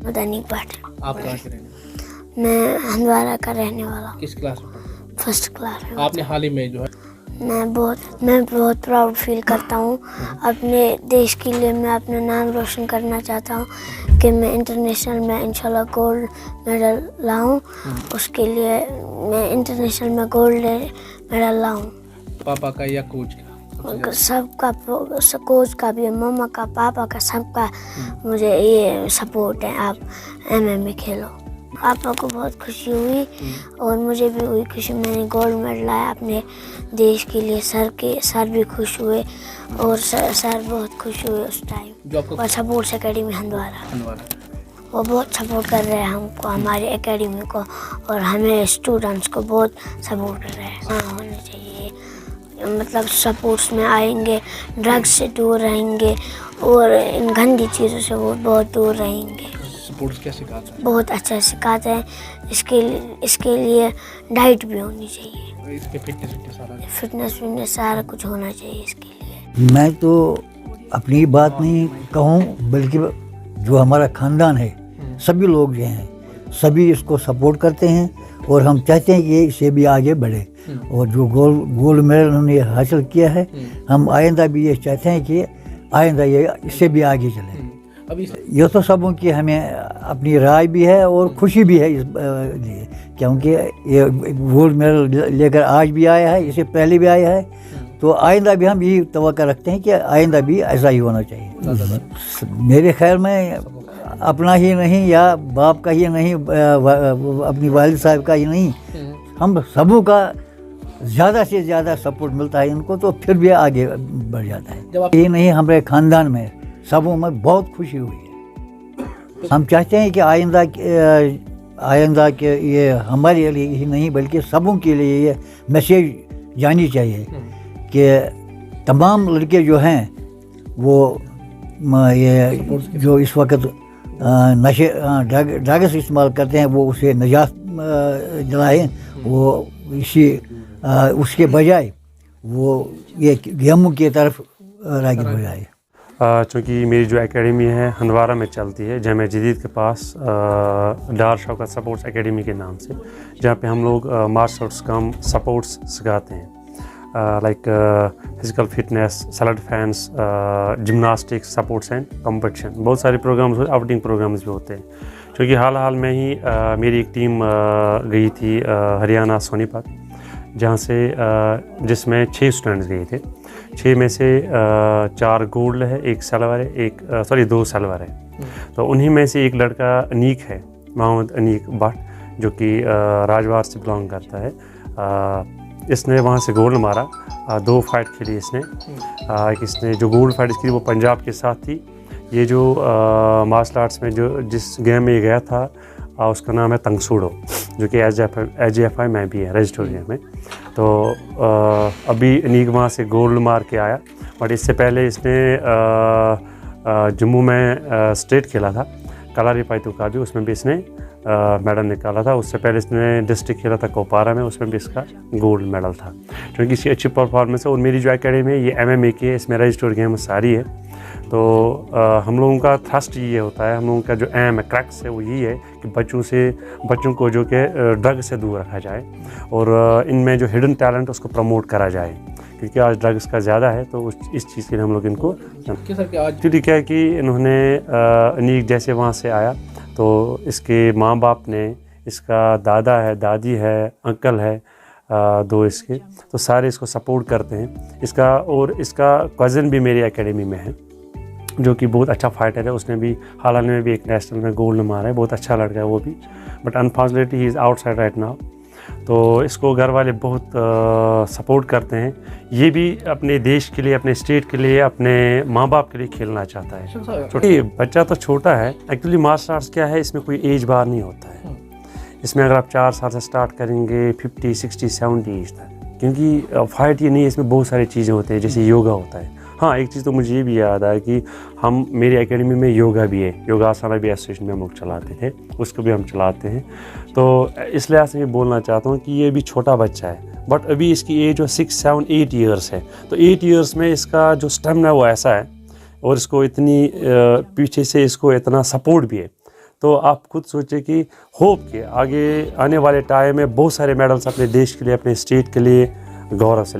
मदनी भट्ट। आप कहाँ के रहने वाले? मैं हंदवारा का रहने वाला हूँ। किस क्लास में पढ़ते हैं? फर्स्ट क्लास में। आपने हाल ही में जो है मैं बहुत प्राउड फील करता हूँ अपने देश के लिए। मैं अपना नाम रोशन करना चाहता हूँ कि मैं इंटरनेशनल में इंशाल्लाह गोल्ड मेडल लाऊं। उसके लिए मैं इंटरनेशनल में गोल्ड मेडल लाऊं। पापा का या कोच का? सबका, कोच का भी, मम्मा का, पापा का, सबका मुझे ये सपोर्ट है। आप MMA खेलो। पापा को बहुत खुशी हुई और मुझे भी हुई खुशी। मैंने गोल्ड मेडल लाया अपने देश के लिए। सर भी खुश हुए और सर बहुत खुश हुए उस टाइम। और स्पोर्ट्स एकेडमी हंदवारा वो बहुत सपोर्ट कर रहे हैं हमको, हमारी एकेडमी को, और हमें स्टूडेंट्स को बहुत सपोर्ट कर रहे हैं। हाँ, होने चाहिए। मतलब स्पोर्ट्स में आएंगे, ड्रग्स से दूर रहेंगे और इन गंदी चीज़ों से वो बहुत दूर रहेंगे। स्पोर्ट्स क्या सिखाता है? बहुत अच्छा सिखाते हैं। इसके लिए डाइट भी होनी चाहिए। इसके फिटनेस सारा कुछ होना चाहिए इसके लिए। मैं तो अपनी बात नहीं कहूँ, बल्कि जो हमारा ख़ानदान है, सभी लोग जो हैं सभी इसको सपोर्ट करते हैं और हम चाहते हैं कि इसे भी आगे बढ़े। और जो गोल्ड मेडल उन्होंने हासिल किया है, हम आइंदा भी ये चाहते हैं कि आइंदा ये इससे भी आगे चले। अभी ये तो सबों की हमें अपनी राय भी है और खुशी भी है इस लिए, क्योंकि ये गोल्ड मेडल लेकर आज भी आया है, इससे पहले भी आया है, तो आइंदा भी हम यही तवक्को रखते हैं कि आइंदा भी ऐसा ही होना चाहिए। मेरे ख्याल में अपना ही नहीं या बाप का ही नहीं, अपनी वालिद साहब का ही नहीं, हम सबों का ज़्यादा से ज़्यादा सपोर्ट मिलता है इनको, तो फिर भी आगे बढ़ जाता है। ये नहीं, हमारे ख़ानदान में सबों में बहुत खुशी हुई है। हम चाहते हैं कि आइंदा के ये हमारे लिए ही नहीं बल्कि सबों के लिए ये मैसेज जानी चाहिए कि तमाम लड़के जो हैं वो ये जो इस वक्त नशे ड्रग्स इस्तेमाल करते हैं वो उसे निजात दिलाएं, वो उसके बजाय वो ये गेमों की तरफ राग़िब हो जाए। चूँकि मेरी जो एकेडमी है हंदवारा में चलती है, जामिया जदीद के पास डार शौकत स्पोर्ट्स एकेडमी के नाम से, जहाँ पे हम लोग मार्शल आर्ट्स कम स्पोर्ट्स सिखाते हैं, like physical fitness, self defence, gymnastics, sports and competition. बहुत सारे प्रोग्राम्स, आउटिंग प्रोग्राम्स भी होते हैं। क्योंकि हाल में ही मेरी एक टीम गई थी हरियाणा सोनीपत, जहाँ से जिसमें 6 स्टूडेंट्स गए थे। 6 में से 4 गोल्ड है, 1 सिल्वर है, 2 सिल्वर है। तो उन्हीं में से एक लड़का अनीक है, मोहम्मद अनीक भट्ट, जो कि राजवार से बिलोंग करता है। इसने वहाँ से गोल्ड मारा। 2 फाइट खेली इसने। इसने जो गोल्ड फाइट इसकी वो पंजाब के साथ थी। ये जो मार्शल आर्ट्स में जो जिस गेम में ये गया था उसका नाम है तंगसूडो, जो कि AJFI में भी है, रजिस्टर्ड गेम में। तो अभी अनीक वहाँ से गोल्ड मार के आया, बट इससे पहले इसने जम्मू में स्टेट खेला था, कलारी पाइतू का भी, उसमें भी इसने मेडल निकाला था। उससे पहले इसने डिस्ट्रिक्ट खेला था कोपारा में, उसमें भी इसका गोल्ड मेडल था। क्योंकि इसकी अच्छी परफॉर्मेंस है। और मेरी जो एकेडमी है ये MMA की है, इसमें रजिस्टर्ड गेम सारी है। तो हम लोगों का थ्रस्ट ये होता है, हम लोगों का जो एम है, क्रैक्स है, वो यही है कि बच्चों को जो कि ड्रग से दूर रखा जाए और इनमें जो हिडन टैलेंट उसको प्रमोट करा जाए, क्योंकि आज ड्रग्स का ज़्यादा है। तो इस चीज़ के लिए हम लोग इनको एक्चुअली क्या है कि इन्होंने अनीक जैसे वहाँ से आया, तो इसके माँ बाप ने, इसका दादा है, दादी है, अंकल है, 2 इसके, तो सारे इसको सपोर्ट करते हैं। इसका कज़न भी मेरी एकेडमी में है, जो कि बहुत अच्छा फाइटर है। उसने भी हाल में भी एक नेशनल में गोल्ड मारा है। बहुत अच्छा लड़का है वो भी, but unfortunately he is outside right now. तो इसको घर वाले बहुत सपोर्ट करते हैं। ये भी अपने देश के लिए, अपने स्टेट के लिए, अपने माँ बाप के लिए खेलना चाहता है। छोटी बच्चा तो छोटा है एक्चुअली। मार्शल आर्ट्स क्या है, इसमें कोई एज बार नहीं होता है। इसमें अगर आप 4 साल से स्टार्ट करेंगे 50, 60, 70 एज तक, क्योंकि फाइट ये नहीं है, इसमें बहुत सारी चीज़ें होती हैं, जैसे योगा होता है। हाँ, एक चीज़ तो मुझे ये भी याद है कि मेरी एकेडमी में योगा भी है, योगासना भी एसोसिएशन में हम लोग चलाते थे, उसको भी हम चलाते हैं। तो इस लिहाज से मैं बोलना चाहता हूँ कि ये भी छोटा बच्चा है, बट अभी इसकी एज जो 6, 7, 8 ईयर्स है। तो 8 ईयर्स में इसका जो स्टेमिना वो ऐसा है, और इसको इतनी पीछे से इसको इतना सपोर्ट भी है। तो आप खुद सोचें कि होप के आगे आने वाले टाइम में बहुत सारे मेडल्स अपने देश के लिए, अपने स्टेट के लिए गौरव से